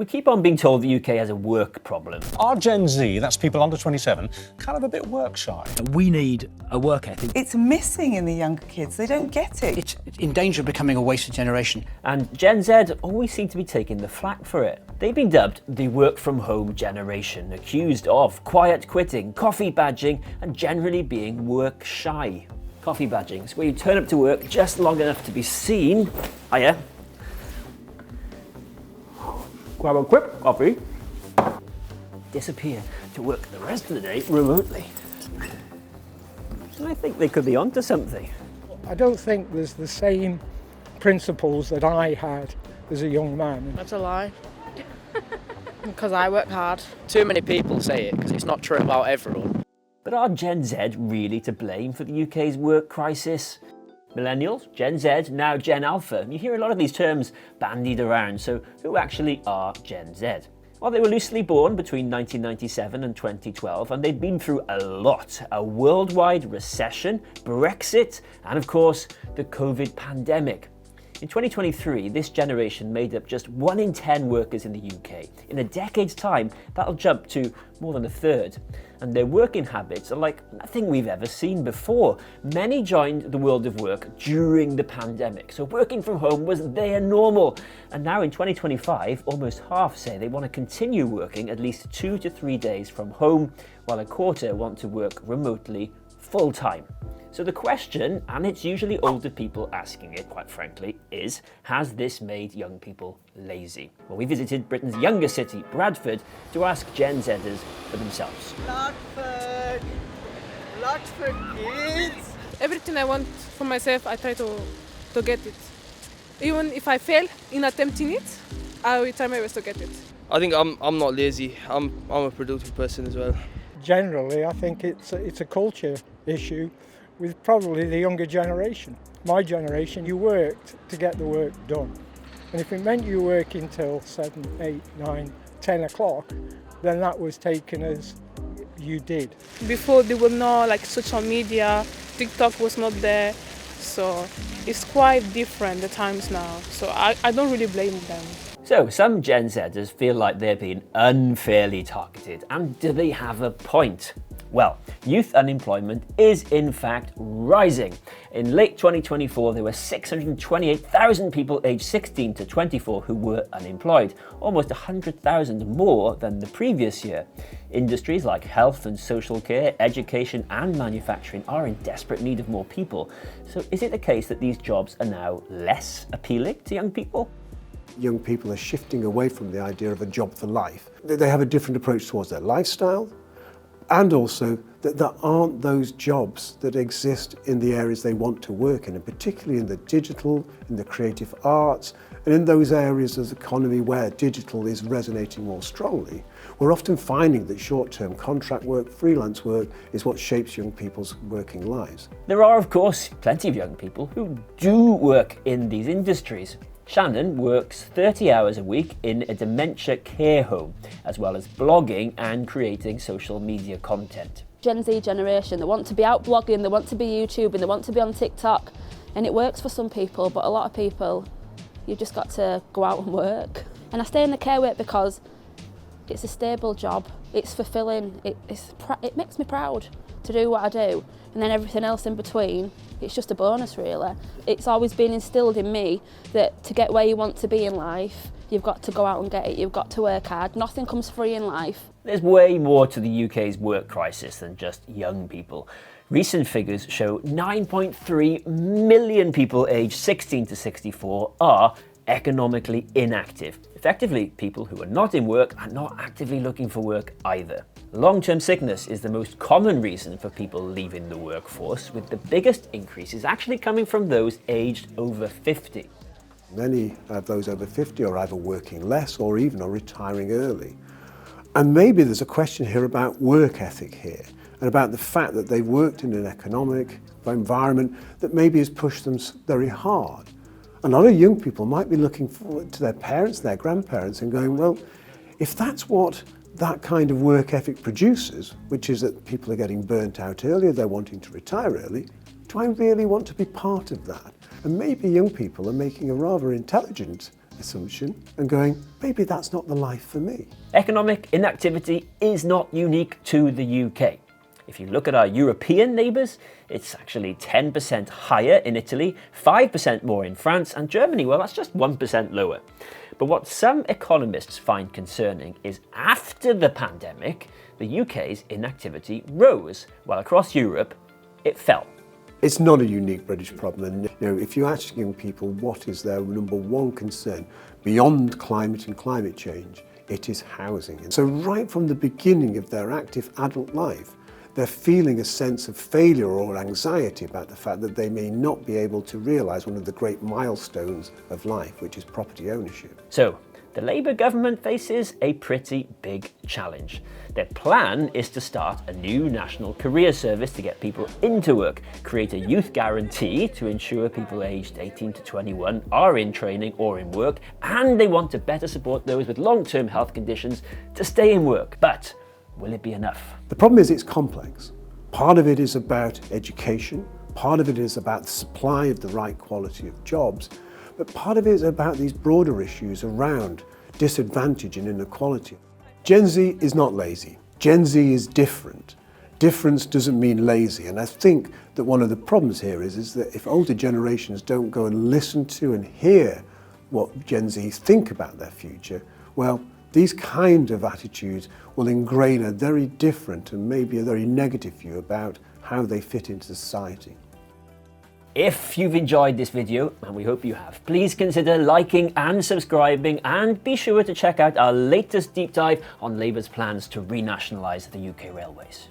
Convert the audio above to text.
we keep on being told the UK has a work problem. Are Gen Z, that's people under 27, kind of a bit work shy? We need a work ethic. It's missing in the younger kids. They don't get it. It's in danger of becoming a wasted generation. And Gen Z always seem to be taking the flak for it. They've been dubbed the work-from-home generation, accused of quiet quitting, coffee badging, and generally being work shy. Coffee badging is where you turn up to work just long enough to be seen. Hiya. Grab a quick coffee. Disappear to work the rest of the day remotely. And I think they could be onto something. I don't think there's the same principles that I had as a young man. That's a lie. Because I work hard. Too many people say it because it's not true about everyone. But are Gen Z really to blame for the UK's work crisis? Millennials, Gen Z, now Gen Alpha. You hear a lot of these terms bandied around, so who actually are Gen Z? Well, they were loosely born between 1997 and 2012, and they've been through a lot. A worldwide recession, Brexit, and of course, the COVID pandemic. In 2023, this generation made up just 1 in 10 workers in the UK. In a decade's time, that'll jump to more than a third. And their working habits are like nothing we've ever seen before. Many joined the world of work during the pandemic, so working from home was their normal. And now in 2025, almost half say they want to continue working at least 2 to 3 days from home, while a quarter want to work remotely full-time. So the question, and it's usually older people asking it, quite frankly, is, has this made young people lazy? Well, we visited Britain's youngest city, Bradford, to ask Gen Zers for themselves. Bradford kids! Everything I want for myself, I try to get it. Even if I fail in attempting it, I will try my best to get it. I think I'm not lazy. I'm a productive person as well. Generally, I think it's a culture issue with probably the younger generation. My generation, you worked to get the work done. And if it meant you working till 7, 8, 9, 10 o'clock, then that was taken as you did. Before there were no social media, TikTok was not there, so it's quite different the times now. So I don't really blame them. So some Gen Zers feel like they're being unfairly targeted, and do they have a point? Well, youth unemployment is in fact rising. In late 2024, there were 628,000 people aged 16 to 24 who were unemployed, almost 100,000 more than the previous year. Industries like health and social care, education and manufacturing are in desperate need of more people. So is it the case that these jobs are now less appealing to young people? Young people are shifting away from the idea of a job for life. They have a different approach towards their lifestyle, and also that there aren't those jobs that exist in the areas they want to work in, and particularly in the digital, in the creative arts, and in those areas of the economy where digital is resonating more strongly. We're often finding that short-term contract work, freelance work, is what shapes young people's working lives. There are, of course, plenty of young people who do work in these industries. Shannon works 30 hours a week in a dementia care home, as well as blogging and creating social media content. Gen Z generation, they want to be out blogging, they want to be YouTubing, they want to be on TikTok, and it works for some people, but a lot of people, you've just got to go out and work. And I stay in the care work because it's a stable job, it's fulfilling, it makes me proud to do what I do, and then everything else in between, it's just a bonus really. It's always been instilled in me that to get where you want to be in life, you've got to go out and get it, you've got to work hard. Nothing comes free in life. There's way more to the UK's work crisis than just young people. Recent figures show 9.3 million people aged 16 to 64 are economically inactive. Effectively, people who are not in work are not actively looking for work either. Long-term sickness is the most common reason for people leaving the workforce, with the biggest increases actually coming from those aged over 50. Many of those over 50 are either working less or even are retiring early. And maybe there's a question here about work ethic here, and about the fact that they've worked in an economic environment that maybe has pushed them very hard. A lot of young people might be looking forward to their parents, their grandparents, and going, well, if that's what that kind of work ethic produces, which is that people are getting burnt out earlier, they're wanting to retire early, do I really want to be part of that? And maybe young people are making a rather intelligent assumption and going, maybe that's not the life for me. Economic inactivity is not unique to the UK. If you look at our European neighbours, it's actually 10% higher in Italy, 5% more in France, and Germany, well, that's just 1% lower. But what some economists find concerning is after the pandemic, the UK's inactivity rose, while across Europe, it fell. It's not a unique British problem. And if you're asking people what is their number one concern beyond climate and climate change, it is housing. And so right from the beginning of their active adult life, they're feeling a sense of failure or anxiety about the fact that they may not be able to realise one of the great milestones of life, which is property ownership. So, the Labour government faces a pretty big challenge. Their plan is to start a new national career service to get people into work, create a youth guarantee to ensure people aged 18 to 21 are in training or in work, and they want to better support those with long-term health conditions to stay in work. But will it be enough? The problem is it's complex. Part of it is about education, part of it is about the supply of the right quality of jobs, but part of it is about these broader issues around disadvantage and inequality. Gen Z is not lazy. Gen Z is different. Difference doesn't mean lazy, and I think that one of the problems here is that if older generations don't go and listen to and hear what Gen Z think about their future, well, these kind of attitudes will ingrain a very different and maybe a very negative view about how they fit into society. If you've enjoyed this video, and we hope you have, please consider liking and subscribing, and be sure to check out our latest deep dive on Labour's plans to renationalise the UK railways.